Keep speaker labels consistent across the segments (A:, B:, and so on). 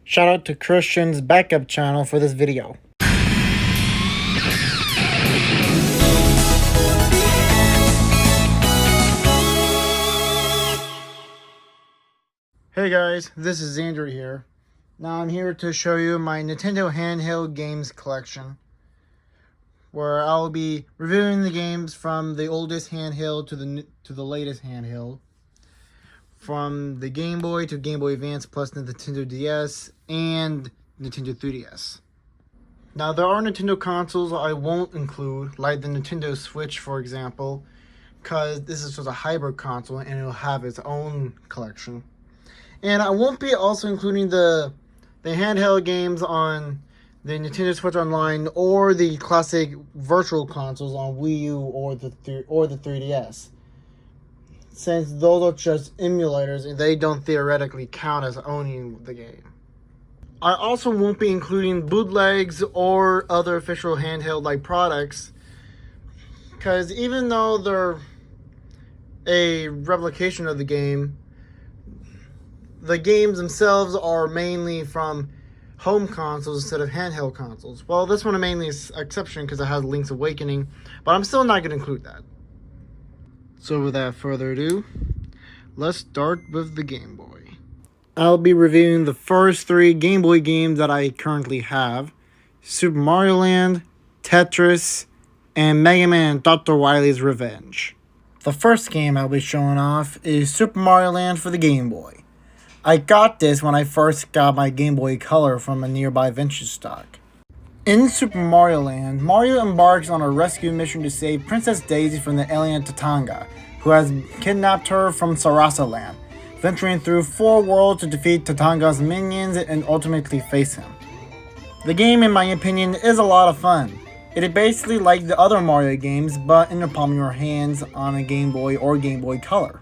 A: Shout out to Christian's backup channel for this video. Hey guys, this is Andrew here. Now I'm here to show you my Nintendo Handheld games collection, where I'll be reviewing the games from the oldest handheld to the latest handheld, from the Game Boy to Game Boy Advance plus the Nintendo DS and Nintendo 3DS. Now there are Nintendo consoles I won't include, like the Nintendo Switch for example, because this is just a hybrid console and it'll have its own collection. And I won't be also including the handheld games on the Nintendo Switch Online or the classic virtual consoles on Wii U or the 3DS. Since those are just emulators and they don't theoretically count as owning the game. I also won't be including bootlegs or other official handheld-like products, because even though they're a replication of the games themselves are mainly from home consoles instead of handheld consoles. Well, this one is mainly an exception because it has Link's Awakening, but I'm still not going to include that. So without further ado, let's start with the Game Boy. I'll be reviewing the first 3 Game Boy games that I currently have: Super Mario Land, Tetris, and Mega Man Dr. Wily's Revenge. The first game I'll be showing off is Super Mario Land for the Game Boy. I got this when I first got my Game Boy Color from a nearby vintage stock. In Super Mario Land, Mario embarks on a rescue mission to save Princess Daisy from the alien Tatanga, who has kidnapped her from Sarasa Land, venturing through 4 worlds to defeat Tatanga's minions and ultimately face him. The game, in my opinion, is a lot of fun. It is basically like the other Mario games, but in the palm of your hands on a Game Boy or Game Boy Color.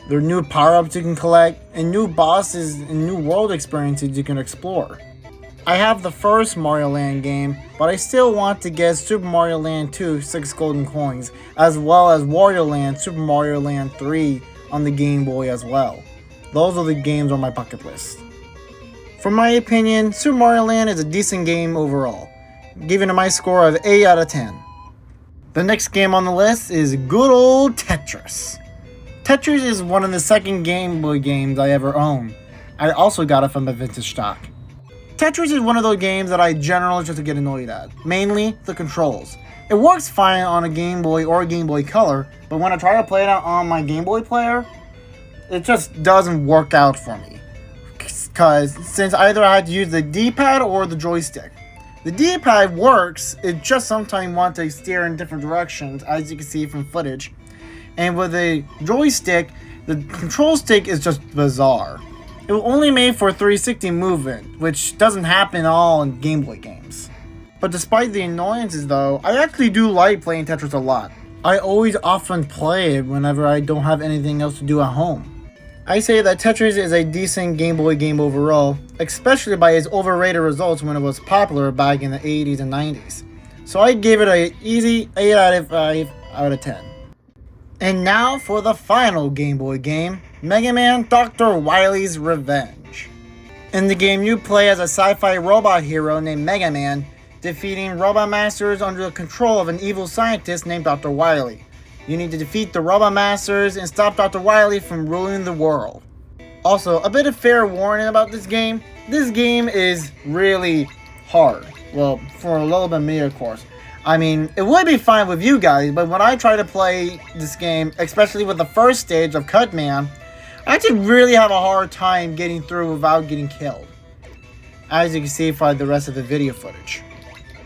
A: There are new power-ups you can collect, and new bosses and new world experiences you can explore. I have the first Mario Land game, but I still want to get Super Mario Land 2 6 golden coins, as well as Wario Land Super Mario Land 3 on the Game Boy as well. Those are the games on my bucket list. For my opinion, Super Mario Land is a decent game overall, giving it my score of 8 out of 10. The next game on the list is good old Tetris. Tetris is one of the second Game Boy games I ever owned. I also got it from a vintage stock. Tetris is one of those games that I generally just get annoyed at, mainly the controls. It works fine on a Game Boy or a Game Boy Color, but when I try to play it on my Game Boy player, it just doesn't work out for me. Because since either I had to use the D-pad or the joystick. The D-pad works, it just sometimes wants to steer in different directions, as you can see from footage. And with a joystick, the control stick is just bizarre. It was only made for 360 movement, which doesn't happen all in Game Boy games. But despite the annoyances though, I actually do like playing Tetris a lot. I always often play it whenever I don't have anything else to do at home. I say that Tetris is a decent Game Boy game overall, especially by its overrated results when it was popular back in the 80s and 90s. So I give it an easy 8 out of 5 out of 10. And now for the final Game Boy game, Mega Man Dr. Wily's Revenge. In the game, you play as a sci-fi robot hero named Mega Man, defeating robot masters under the control of an evil scientist named Dr. Wily. You need to defeat the robot masters and stop Dr. Wily from ruling the world. Also, a bit of fair warning about this game. This game is really hard. Well, for a little bit of me, of course. I mean, it would be fine with you guys, but when I try to play this game, especially with the first stage of Cutman, I actually really have a hard time getting through without getting killed. As you can see from the rest of the video footage.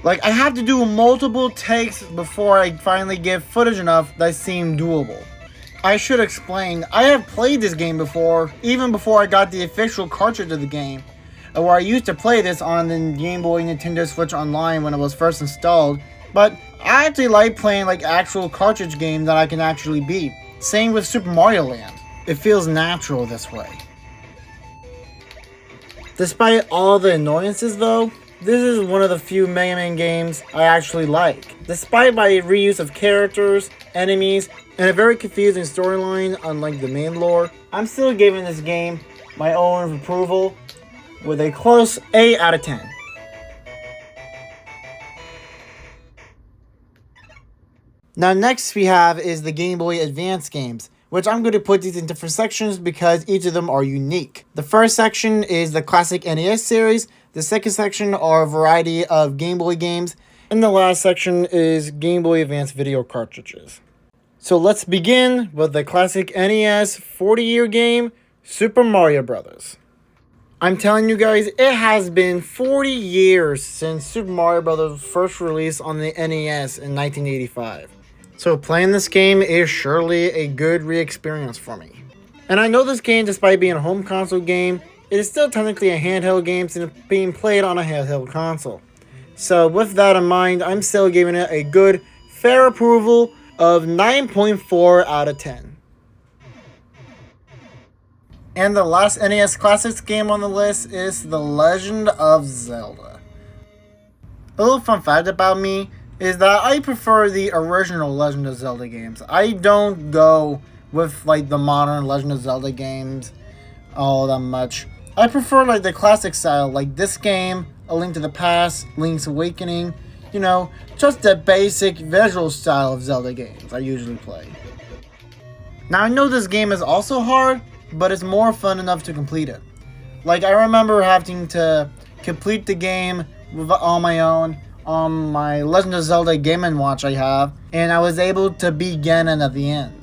A: Like, I have to do multiple takes before I finally get footage enough that seem doable. I should explain, I have played this game before, even before I got the official cartridge of the game, where I used to play this on the Game Boy Nintendo Switch Online when it was first installed. But I actually like playing like actual cartridge games that I can actually beat. Same with Super Mario Land. It feels natural this way. Despite all the annoyances though, this is one of the few Mega Man games I actually like. Despite my reuse of characters, enemies, and a very confusing storyline unlike the main lore, I'm still giving this game my own approval with a close 8 out of 10. Now next we have is the Game Boy Advance games, which I'm going to put these in different sections because each of them are unique. The first section is the classic NES series, the second section are a variety of Game Boy games, and the last section is Game Boy Advance video cartridges. So let's begin with the classic NES 40-year game, Super Mario Bros. I'm telling you guys, it has been 40 years since Super Mario Bros. First released on the NES in 1985. So playing this game is surely a good re-experience for me. And I know this game, despite being a home console game, it is still technically a handheld game since it's being played on a handheld console. So with that in mind, I'm still giving it a good, fair approval of 9.4 out of 10. And the last NES Classics game on the list is The Legend of Zelda. A little fun fact about me is that I prefer the original Legend of Zelda games. I don't go with like the modern Legend of Zelda games all that much. I prefer like the classic style, like this game, A Link to the Past, Link's Awakening, you know, just the basic visual style of Zelda games I usually play. Now I know this game is also hard, but it's more fun enough to complete it. Like I remember having to complete the game on my own on my Legend of Zelda Game & Watch I have, and I was able to beat Ganon at the end.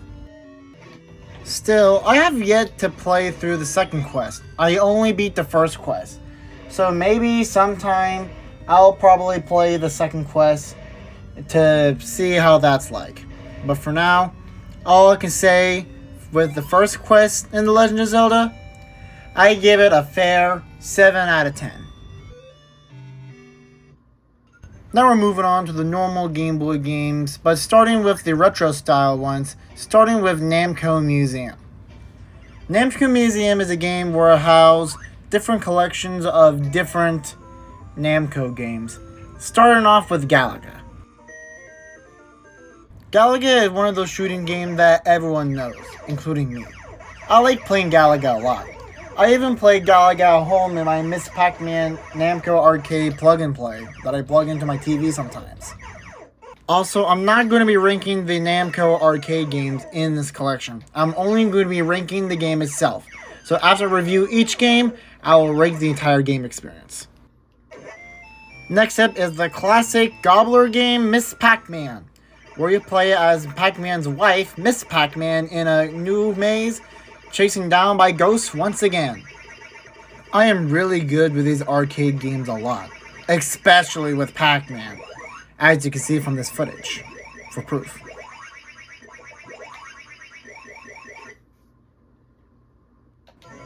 A: Still, I have yet to play through the second quest. I only beat the first quest. So maybe sometime I'll probably play the second quest to see how that's like. But for now, all I can say with the first quest in The Legend of Zelda, I give it a fair 7 out of 10. Now we're moving on to the normal Game Boy games, but starting with the retro style ones, starting with Namco Museum. Namco Museum is a game where it houses different collections of different Namco games, starting off with Galaga. Galaga is one of those shooting games that everyone knows, including me. I like playing Galaga a lot. I even played Galaga at home in my Miss Pac-Man Namco Arcade plug-and-play that I plug into my TV sometimes. Also, I'm not going to be ranking the Namco Arcade games in this collection. I'm only going to be ranking the game itself. So after I review each game, I will rank the entire game experience. Next up is the classic Gobbler game, Miss Pac-Man, where you play as Pac-Man's wife, Miss Pac-Man, in a new maze, chasing down by ghosts once again. I am really good with these arcade games a lot, especially with Pac-Man, as you can see from this footage, for proof.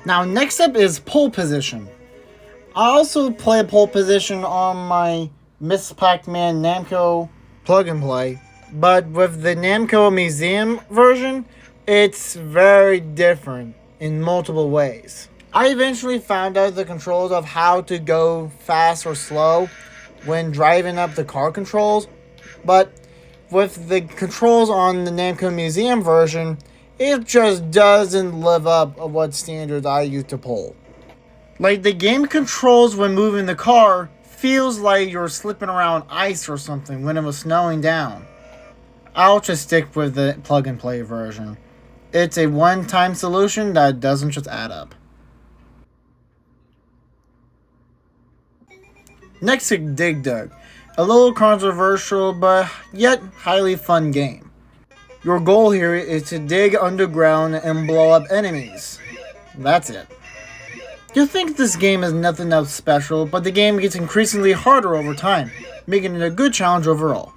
A: Now next up is Pole Position. I also play Pole Position on my Miss Pac-Man Namco plug-and-play, but with the Namco Museum version, it's very different in multiple ways. I eventually found out the controls of how to go fast or slow when driving up the car controls, but with the controls on the Namco Museum version, it just doesn't live up to what standards I use to pole. Like the game controls when moving the car feels like you're slipping around ice or something when it was snowing down. I'll just stick with the plug-and-play version. It's a one-time solution that doesn't just add up. Next is Dig Dug, a little controversial but yet highly fun game. Your goal here is to dig underground and blow up enemies. That's it. You'll think this game is nothing else special, but the game gets increasingly harder over time, making it a good challenge overall.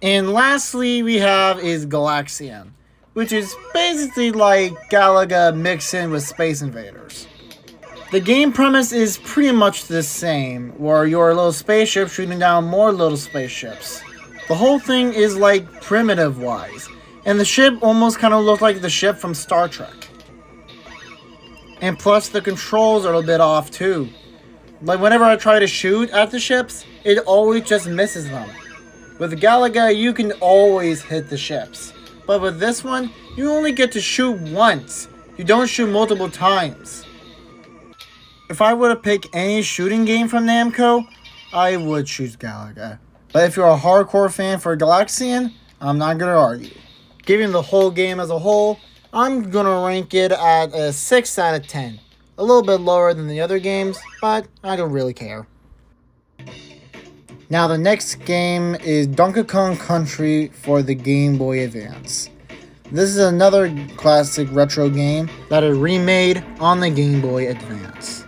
A: And lastly we have is Galaxian, which is basically like Galaga mixed in with Space Invaders. The game premise is pretty much the same, where you're a little spaceship shooting down more little spaceships. The whole thing is like primitive-wise, and the ship almost kind of looks like the ship from Star Trek. And plus the controls are a bit off too. Like whenever I try to shoot at the ships, it always just misses them. With Galaga, you can always hit the ships. But with this one, you only get to shoot once. You don't shoot multiple times. If I were to pick any shooting game from Namco, I would choose Galaga. But if you're a hardcore fan for Galaxian, I'm not going to argue. Given the whole game as a whole, I'm going to rank it at a 6 out of 10. A little bit lower than the other games, but I don't really care. Now the next game is Donkey Kong Country for the Game Boy Advance. This is another classic retro game that is remade on the Game Boy Advance.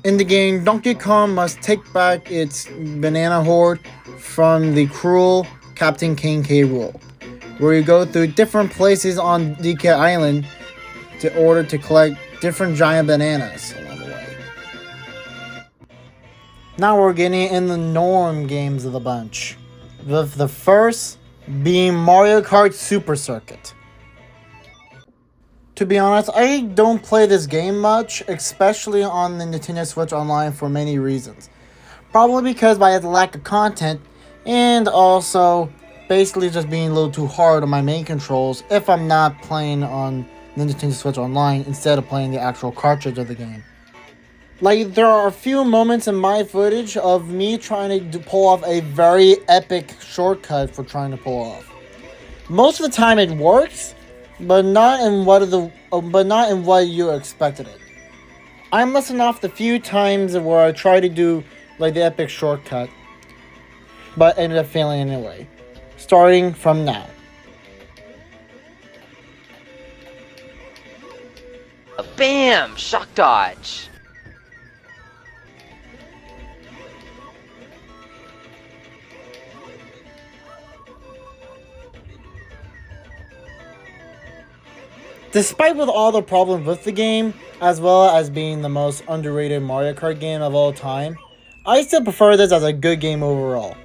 A: In the game, Donkey Kong must take back its banana hoard from the cruel Captain King K. Rool, where you go through different places on DK Island in order to collect different giant bananas along the way. Now we're getting in the norm games of the bunch, with the first being Mario Kart Super Circuit. To be honest, I don't play this game much, especially on the Nintendo Switch Online for many reasons. Probably because by the lack of content, and also basically just being a little too hard on my main controls if I'm not playing on the Nintendo Switch Online instead of playing the actual cartridge of the game. Like, there are a few moments in my footage of me trying to pull off a very epic shortcut for trying to pull off. Most of the time it works, but not in what you expected it. I'm listing off the few times where I try to do like the epic shortcut, but ended up failing anyway. Starting from now.
B: Bam! Shock dodge!
A: Despite with all the problems with the game, as well as being the most underrated Mario Kart game of all time, I still prefer this as a good game overall,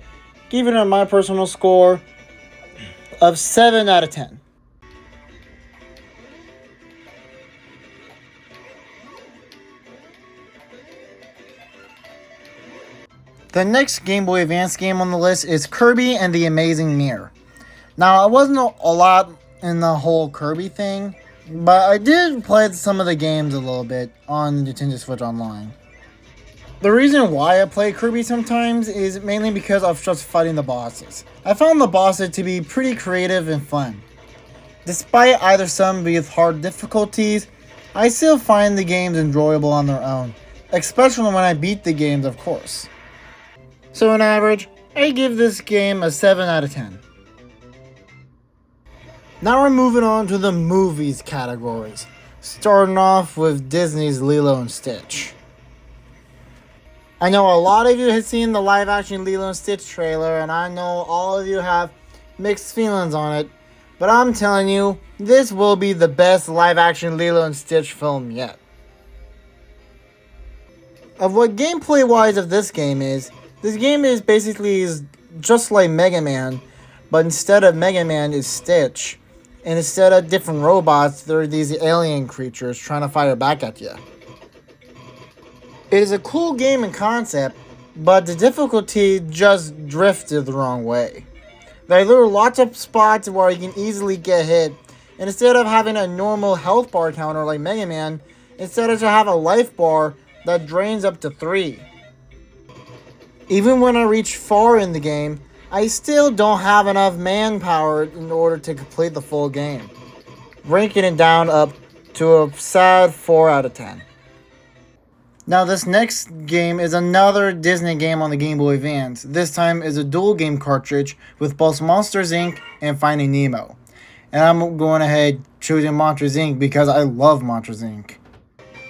A: giving it my personal score of 7 out of 10. The next Game Boy Advance game on the list is Kirby and the Amazing Mirror. Now, I wasn't a lot in the whole Kirby thing, but I did play some of the games a little bit on Nintendo Switch Online. The reason why I play Kirby sometimes is mainly because of just fighting the bosses. I found the bosses to be pretty creative and fun. Despite either some with hard difficulties, I still find the games enjoyable on their own, especially when I beat the games, of course. So on average, I give this game a 7 out of 10. Now we're moving on to the movies categories, starting off with Disney's Lilo and Stitch. I know a lot of you have seen the live action Lilo and Stitch trailer, and I know all of you have mixed feelings on it, but I'm telling you, this will be the best live action Lilo and Stitch film yet. Of what gameplay wise of this game is basically just like Mega Man, but instead of Mega Man is Stitch. And instead of different robots, there are these alien creatures trying to fire back at you. It is a cool game in concept, but the difficulty just drifted the wrong way. There are lots of spots where you can easily get hit, and instead of having a normal health bar counter like Mega Man, instead of just have a life bar that drains up to 3. Even when I reach far in the game, I still don't have enough manpower in order to complete the full game, ranking it down up to a sad 4 out of 10. Now this next game is another Disney game on the Game Boy Advance. This time is a dual game cartridge with both Monsters Inc. and Finding Nemo. And I'm going ahead choosing Monsters Inc. because I love Monsters Inc.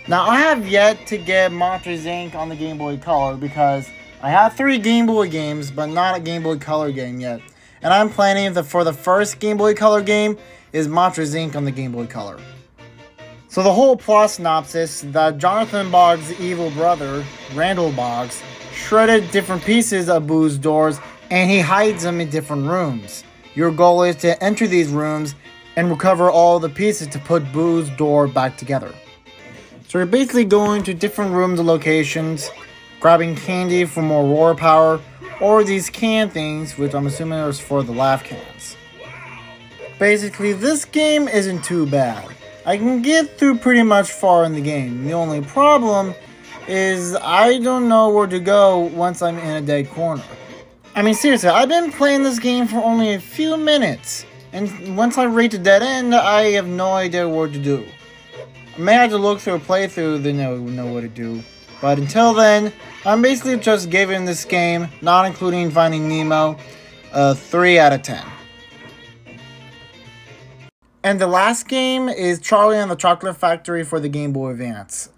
A: Now I have yet to get Monsters Inc. on the Game Boy Color because I have 3 Game Boy games, but not a Game Boy Color game yet. And I'm planning for the first Game Boy Color game is Monsters Inc. on the Game Boy Color. So the whole plot synopsis that Jonathan Boggs' evil brother, Randall Boggs, shredded different pieces of Boo's doors and he hides them in different rooms. Your goal is to enter these rooms and recover all the pieces to put Boo's door back together. So you're basically going to different rooms and locations, grabbing candy for more roar power, or these can things, which I'm assuming is for the laugh cans. Basically, this game isn't too bad. I can get through pretty much far in the game. The only problem is I don't know where to go once I'm in a dead corner. I mean, seriously, I've been playing this game for only a few minutes, and once I reach a dead end, I have no idea what to do. I may have to look through a playthrough to know what to do, but until then, I'm basically just giving this game, not including Finding Nemo, a 3 out of 10. And the last game is Charlie and the Chocolate Factory for the Game Boy Advance.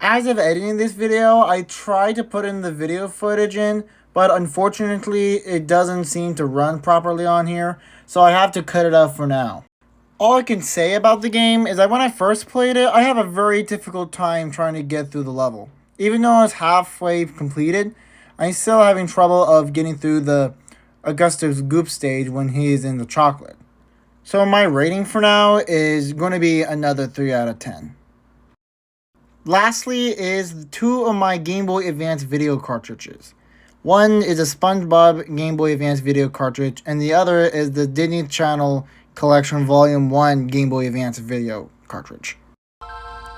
A: As of editing this video, I tried to put in the video footage in, but unfortunately it doesn't seem to run properly on here, so I have to cut it out for now. All I can say about the game is that when I first played it, I have a very difficult time trying to get through the level. Even though it's halfway completed, I'm still having trouble of getting through the Augustus Goop stage when he is in the chocolate. So my rating for now is going to be another 3 out of 10. Lastly is 2 of my Game Boy Advance video cartridges. One is a SpongeBob Game Boy Advance video cartridge, and the other is the Disney Channel Collection Volume 1 Game Boy Advance video cartridge.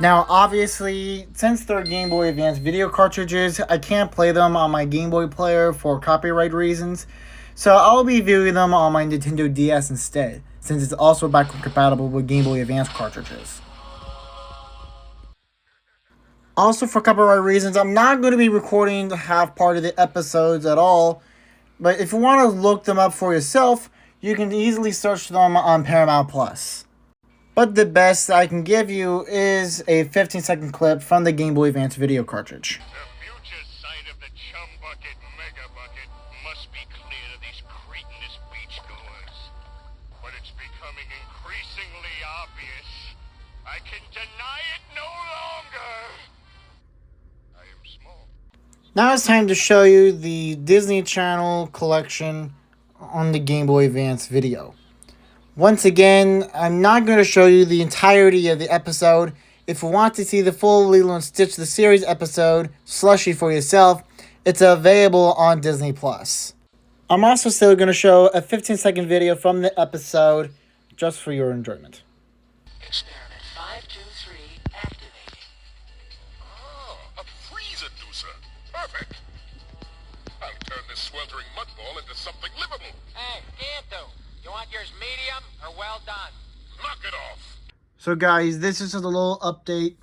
A: Now, obviously, since they're Game Boy Advance video cartridges, I can't play them on my Game Boy player for copyright reasons, so I'll be viewing them on my Nintendo DS instead, since it's also backward compatible with Game Boy Advance cartridges. Also, for copyright reasons, I'm not going to be recording the half part of the episodes at all, but if you want to look them up for yourself, you can easily search them on Paramount Plus. But the best I can give you is a 15-second clip from the Game Boy Advance video cartridge.
C: The future site of the Chum Bucket Mega Bucket must be clear to these cretinous beachgoers. But it's becoming increasingly obvious. I can deny it no longer. I am small.
A: Now it's time to show you the Disney Channel collection on the Game Boy Advance video. Once again, I'm not going to show you the entirety of the episode. If you want to see the full Lilo & Stitch the Series episode, Slushie, for yourself, it's available on Disney+. I'm also still going to show a 15-second video from the episode, just for your enjoyment.
D: Experiment 523 activating.
C: Oh, a freezer-deucer. Perfect. I'll turn this sweltering mudball into something livable.
D: Hey, Anto, you want yours medium or well done?
C: Knock it off.
A: So guys, this is just a little update.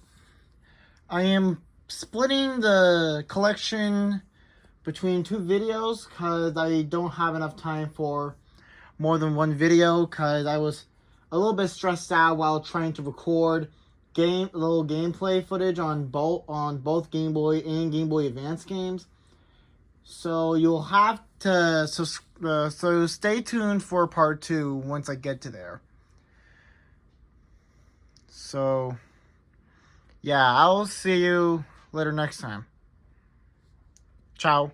A: I am splitting the collection between 2 videos because I don't have enough time for more than one video because I was a little bit stressed out while trying to record little gameplay footage on both Game Boy and Game Boy Advance games. So you'll have to so stay tuned for part 2 once I get to there. So yeah, I'll see you later next time. Ciao.